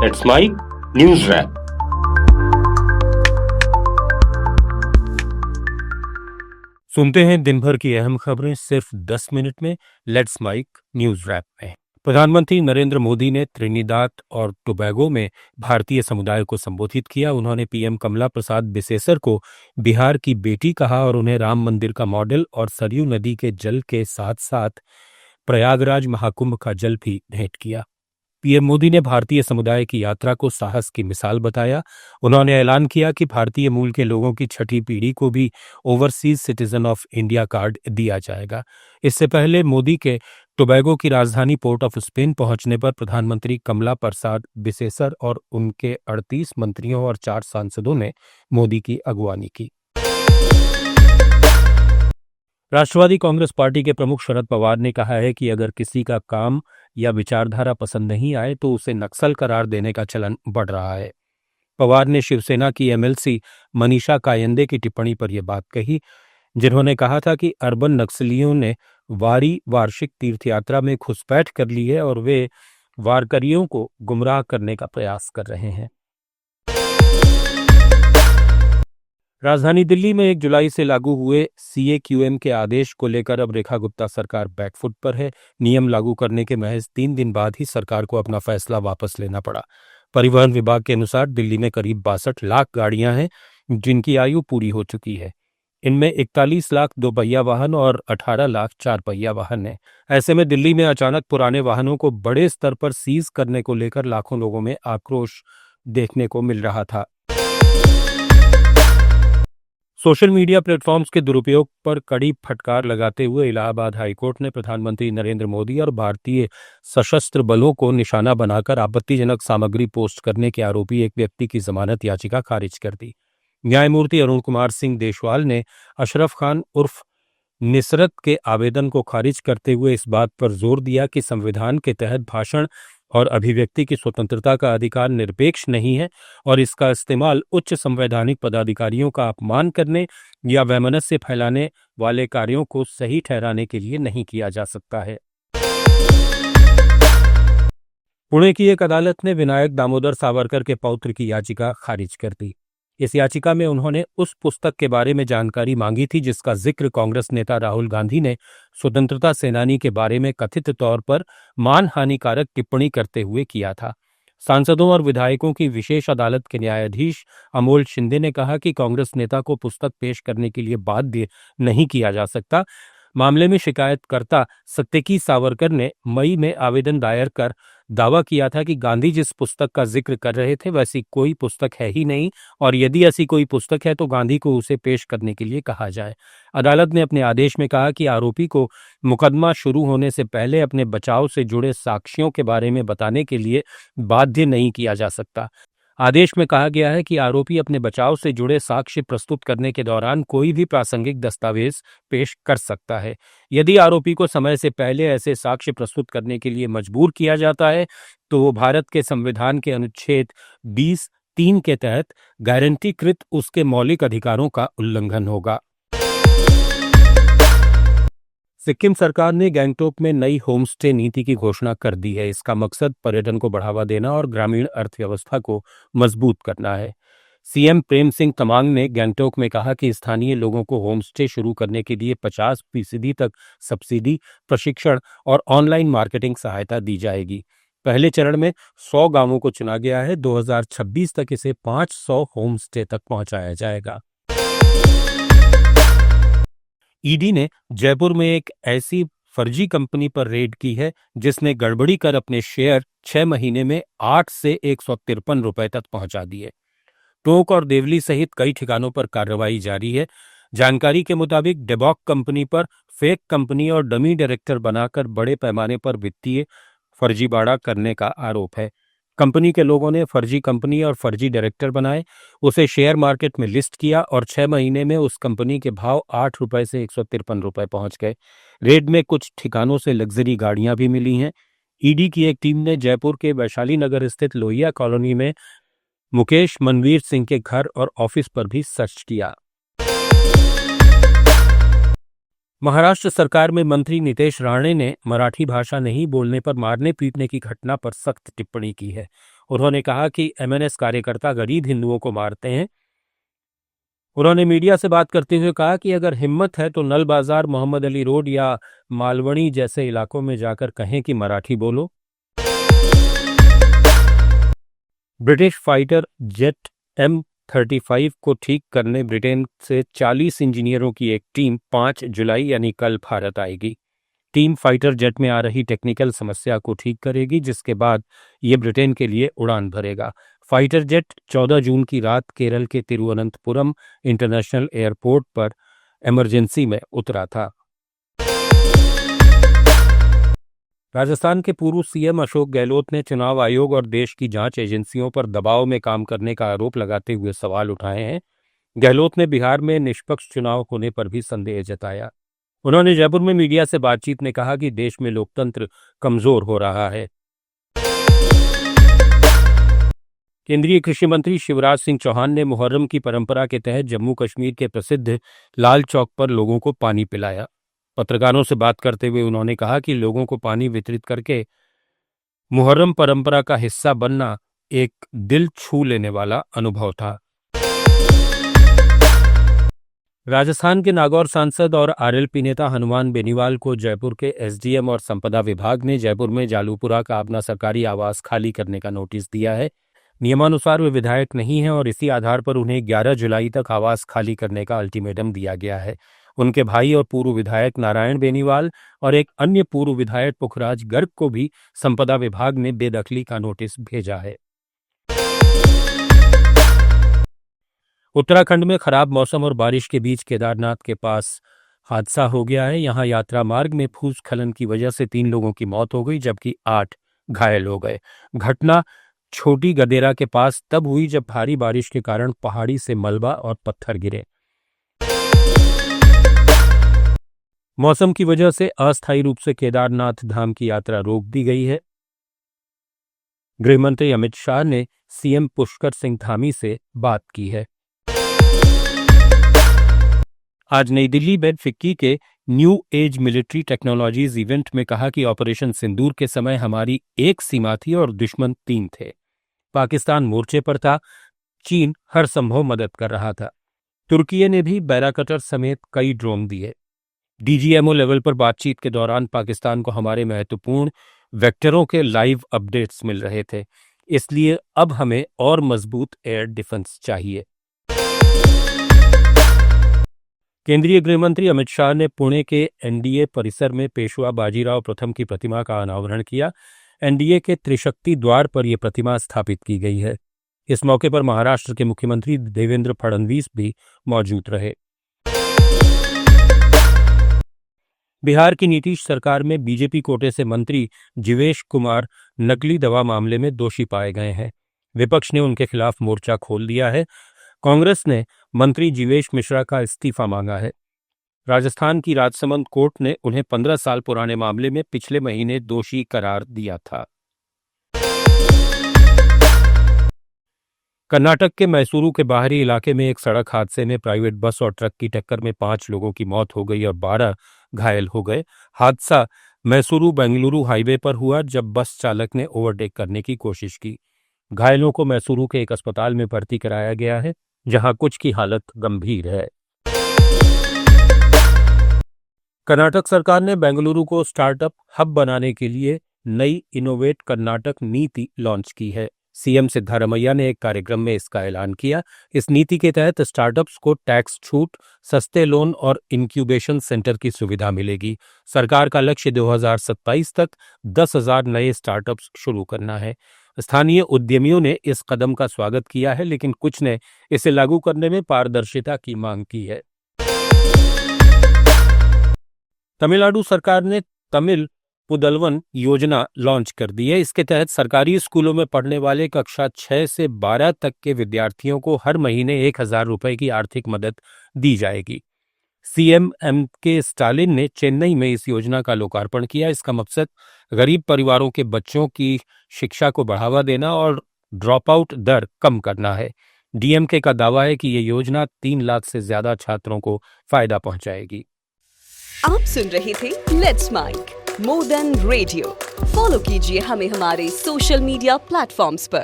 Let's mic news wrap. सुनते हैं दिन भर की अहम खबरें सिर्फ 10 मिनट में लेट्स माइक न्यूज रैप में। प्रधानमंत्री नरेंद्र मोदी ने त्रिनिदाद और टोबैगो में भारतीय समुदाय को संबोधित किया। उन्होंने पीएम कमला प्रसाद बिसेसर को बिहार की बेटी कहा और उन्हें राम मंदिर का मॉडल और सरयू नदी के जल के साथ साथ प्रयागराज महाकुंभ का जल भी भेंट किया। पीएम मोदी ने भारतीय समुदाय की यात्रा को साहस की मिसाल बताया। उन्होंने ऐलान किया कि भारतीय मूल के लोगों की छठी पीढ़ी को भी overseas citizen of India card दिया जाएगा। इससे पहले मोदी के टोबैगो की राजधानी पोर्ट ऑफ स्पेन पहुंचने पर प्रधानमंत्री कमला प्रसाद बिसेसर और उनके 38 मंत्रियों और 4 सांसदों ने मोदी की अगुवानी की। राष्ट्रवादी कांग्रेस पार्टी के प्रमुख शरद पवार ने कहा है कि अगर किसी का काम या विचारधारा पसंद नहीं आए तो उसे नक्सल करार देने का चलन बढ़ रहा है। पवार ने शिवसेना की एमएलसी मनीषा कायंदे की टिप्पणी पर यह बात कही, जिन्होंने कहा था कि अर्बन नक्सलियों ने वार्षिक तीर्थयात्रा में घुसपैठ कर ली है और वे वारकरियों को गुमराह करने का प्रयास कर रहे हैं। राजधानी दिल्ली में 1 जुलाई से लागू हुए CAQM के आदेश को लेकर अब रेखा गुप्ता सरकार बैकफुट पर है। नियम लागू करने के महज 3 दिन बाद ही सरकार को अपना फैसला वापस लेना पड़ा। परिवहन विभाग के अनुसार दिल्ली में करीब 62 लाख गाड़ियां हैं जिनकी आयु पूरी हो चुकी है। इनमें 41 लाख 2 पहिया वाहन और 18 लाख 4 पहिया वाहन हैं। ऐसे में दिल्ली में अचानक पुराने वाहनों को बड़े स्तर पर सीज करने को लेकर लाखों लोगों में आक्रोश देखने को मिल रहा था। सोशल मीडिया प्लेटफॉर्म्स के दुरुपयोग पर कड़ी फटकार लगाते हुए इलाहाबाद हाईकोर्ट ने प्रधानमंत्री नरेंद्र मोदी और भारतीय सशस्त्र बलों को निशाना बनाकर आपत्तिजनक सामग्री पोस्ट करने के आरोपी एक व्यक्ति की जमानत याचिका खारिज कर दी। न्यायमूर्ति अरुण कुमार सिंह देशवाल ने अशरफ खान उर्फ निसरत के आवेदन को खारिज करते हुए इस बात पर जोर दिया कि संविधान के तहत भाषण और अभिव्यक्ति की स्वतंत्रता का अधिकार निरपेक्ष नहीं है और इसका इस्तेमाल उच्च संवैधानिक पदाधिकारियों का अपमान करने या वैमनस्य फैलाने वाले कार्यों को सही ठहराने के लिए नहीं किया जा सकता है। पुणे की एक अदालत ने विनायक दामोदर सावरकर के पौत्र की याचिका खारिज कर दी। इस याचिका में उन्होंने उस पुस्तक के बारे में जानकारी मांगी थी जिसका जिक्र कांग्रेस नेता राहुल गांधी ने स्वतंत्रता सेनानी के बारे में कथित तौर पर मानहानिकारक टिप्पणी करते हुए किया था। सांसदों और विधायकों की विशेष अदालत के न्यायाधीश अमोल शिंदे ने कहा कि कांग्रेस नेता को पुस्तक पेश करने के लिए बाध्य नहीं किया जा सकता। मामले में शिकायतकर्ता सत्यकी सावरकर ने मई में आवेदन दायर कर दावा किया था कि गांधी जिस पुस्तक का जिक्र कर रहे थे वैसी कोई पुस्तक है ही नहीं और यदि ऐसी कोई पुस्तक है तो गांधी को उसे पेश करने के लिए कहा जाए। अदालत ने अपने आदेश में कहा कि आरोपी को मुकदमा शुरू होने से पहले अपने बचाव से जुड़े साक्ष्यों के बारे में बताने के लिए बाध्य नहीं किया जा सकता। आदेश में कहा गया है कि आरोपी अपने बचाव से जुड़े साक्ष्य प्रस्तुत करने के दौरान कोई भी प्रासंगिक दस्तावेज पेश कर सकता है। यदि आरोपी को समय से पहले ऐसे साक्ष्य प्रस्तुत करने के लिए मजबूर किया जाता है तो वो भारत के संविधान के अनुच्छेद 20(3) के तहत गारंटीकृत उसके मौलिक अधिकारों का उल्लंघन होगा। सिक्किम सरकार ने गैंगटोक में नई होमस्टे नीति की घोषणा कर दी है। इसका मकसद पर्यटन को बढ़ावा देना और ग्रामीण अर्थव्यवस्था को मजबूत करना है। सीएम प्रेम सिंह तमांग ने गैंगटोक में कहा कि स्थानीय लोगों को होमस्टे शुरू करने के लिए 50% तक सब्सिडी, प्रशिक्षण और ऑनलाइन मार्केटिंग सहायता दी जाएगी। पहले चरण में 100 गांवों को चुना गया है। 2026 तक इसे 500 होमस्टे तक पहुंचाया जाएगा। ईडी ने जयपुर में एक ऐसी फर्जी कंपनी पर रेड की है जिसने गड़बड़ी कर अपने शेयर 6 महीने में 8 से 153 रुपए तक पहुंचा दिए। टोंक और देवली सहित कई ठिकानों पर कार्रवाई जारी है। जानकारी के मुताबिक डेबॉक कंपनी पर फेक कंपनी और डमी डायरेक्टर बनाकर बड़े पैमाने पर वित्तीय फर्जीवाड़ा करने का आरोप है। कंपनी के लोगों ने फर्जी कंपनी और फर्जी डायरेक्टर बनाए, उसे शेयर मार्केट में लिस्ट किया और 6 महीने में उस कंपनी के भाव 8 रुपए से 153 रुपए पहुंच गए। रेड में कुछ ठिकानों से लग्जरी गाड़ियां भी मिली हैं। ईडी की एक टीम ने जयपुर के वैशाली नगर स्थित लोहिया कॉलोनी में मुकेश मनवीर सिंह के घर और ऑफिस पर भी सर्च किया। महाराष्ट्र सरकार में मंत्री नितेश राणे ने मराठी भाषा नहीं बोलने पर मारने पीटने की घटना पर सख्त टिप्पणी की है। उन्होंने कहा कि एमएनएस कार्यकर्ता गरीब हिंदुओं को मारते हैं। उन्होंने मीडिया से बात करते हुए कहा कि अगर हिम्मत है तो नल बाजार, मोहम्मद अली रोड या मालवणी जैसे इलाकों में जाकर कहें कि मराठी बोलो। ब्रिटिश फाइटर जेट M35 को ठीक करने ब्रिटेन से 40 इंजीनियरों की एक टीम 5 जुलाई यानी कल भारत आएगी। टीम फाइटर जेट में आ रही टेक्निकल समस्या को ठीक करेगी, जिसके बाद ये ब्रिटेन के लिए उड़ान भरेगा। फाइटर जेट 14 जून की रात केरल के तिरुवनंतपुरम इंटरनेशनल एयरपोर्ट पर इमरजेंसी में उतरा था। राजस्थान के पूर्व सीएम अशोक गहलोत ने चुनाव आयोग और देश की जांच एजेंसियों पर दबाव में काम करने का आरोप लगाते हुए सवाल उठाए हैं। गहलोत ने बिहार में निष्पक्ष चुनाव होने पर भी संदेह जताया। उन्होंने जयपुर में मीडिया से बातचीत में कहा कि देश में लोकतंत्र कमजोर हो रहा है। केंद्रीय कृषि मंत्री शिवराज सिंह चौहान ने मुहर्रम की परंपरा के तहत जम्मू कश्मीर के प्रसिद्ध लाल चौक पर लोगों को पानी पिलाया। पत्रकारों से बात करते हुए उन्होंने कहा कि लोगों को पानी वितरित करके मुहर्रम परंपरा का हिस्सा बनना एक दिल छू लेने वाला अनुभव था। राजस्थान के नागौर सांसद और आरएलपी नेता हनुमान बेनीवाल को जयपुर के एसडीएम और संपदा विभाग ने जयपुर में जालूपुरा का अपना सरकारी आवास खाली करने का नोटिस दिया है। नियमानुसार वे विधायक नहीं हैं और इसी आधार पर उन्हें 11 जुलाई तक आवास खाली करने का अल्टीमेटम दिया गया है। उनके भाई और पूर्व विधायक नारायण बेनीवाल और एक अन्य पूर्व विधायक पुखराज गर्ग को भी संपदा विभाग ने बेदखली का नोटिस भेजा है। उत्तराखंड में खराब मौसम और बारिश के बीच केदारनाथ के पास हादसा हो गया है। यहां यात्रा मार्ग में भूस्खलन की वजह से 3 लोगों की मौत हो गई, जबकि 8 घायल हो गए। घटना छोटी गदेरा के पास तब हुई जब भारी बारिश के कारण पहाड़ी से मलबा और पत्थर गिरे। मौसम की वजह से अस्थायी रूप से केदारनाथ धाम की यात्रा रोक दी गई है। गृहमंत्री अमित शाह ने सीएम पुष्कर सिंह धामी से बात की है। आज नई दिल्ली में फिक्की के new age military technologies event में कहा कि ऑपरेशन सिंदूर के समय हमारी एक सीमा थी और दुश्मन 3 थे। पाकिस्तान मोर्चे पर था, चीन हर संभव मदद कर रहा था। तुर्की ने भी बैराकटर समेत कई ड्रोन दिए। डीजीएमओ लेवल पर बातचीत के दौरान पाकिस्तान को हमारे महत्वपूर्ण वेक्टरों के लाइव अपडेट्स मिल रहे थे, इसलिए अब हमें और मजबूत एयर डिफेंस चाहिए। केंद्रीय गृहमंत्री अमित शाह ने पुणे के एनडीए परिसर में पेशवा बाजीराव प्रथम की प्रतिमा का अनावरण किया। एनडीए के त्रिशक्ति द्वार पर यह प्रतिमा स्थापित की गई है। इस मौके पर महाराष्ट्र के मुख्यमंत्री देवेंद्र फडणवीस भी मौजूद रहे। बिहार की नीतीश सरकार में बीजेपी कोटे से मंत्री जीवेश कुमार नकली दवा मामले में दोषी पाए गए हैं। विपक्ष ने उनके खिलाफ मोर्चा खोल दिया है। कांग्रेस ने मंत्री जीवेश मिश्रा का इस्तीफा मांगा है। राजस्थान की राजसमंद कोर्ट ने उन्हें 15 साल पुराने मामले में पिछले महीने दोषी करार दिया था। कर्नाटक के मैसूरू के बाहरी इलाके में एक सड़क हादसे में प्राइवेट बस और ट्रक की टक्कर में 5 लोगों की मौत हो गई और 12 घायल हो गए। हादसा मैसूरू बेंगलुरु हाईवे पर हुआ जब बस चालक ने ओवरटेक करने की कोशिश की। घायलों को मैसूरू के एक अस्पताल में भर्ती कराया गया है, जहां कुछ की हालत गंभीर है। कर्नाटक सरकार ने बेंगलुरु को स्टार्टअप हब बनाने के लिए नई इनोवेट कर्नाटक नीति लॉन्च की है। सीएम सिद्धारमैया ने एक कार्यक्रम में इसका ऐलान किया। इस नीति के तहत स्टार्टअप्स को टैक्स छूट, सस्ते लोन और इंक्यूबेशन सेंटर की सुविधा मिलेगी। सरकार का लक्ष्य 2027 तक 10,000 नए स्टार्टअप्स शुरू करना है। स्थानीय उद्यमियों ने इस कदम का स्वागत किया है, लेकिन कुछ ने इसे लागू करने में पारदर्शिता की मांग की है। तमिलनाडु सरकार ने तमिल पुदलवन योजना लॉन्च कर दी है। इसके तहत सरकारी स्कूलों में पढ़ने वाले कक्षा 6 से 12 तक के विद्यार्थियों को हर महीने 1,000 रुपए की आर्थिक मदद दी जाएगी। CM MK. स्टालिन ने चेन्नई में इस योजना का लोकार्पण किया। इसका मकसद गरीब परिवारों के बच्चों की शिक्षा को बढ़ावा देना और ड्रॉप आउट दर कम करना है। डीएमके का दावा है कि ये योजना 3 लाख से ज्यादा छात्रों को फायदा पहुंचाएगी। आप सुन रहे थे let's mike more than radio. Follow कीजिए हमें हमारे सोशल मीडिया प्लेटफॉर्म्स पर।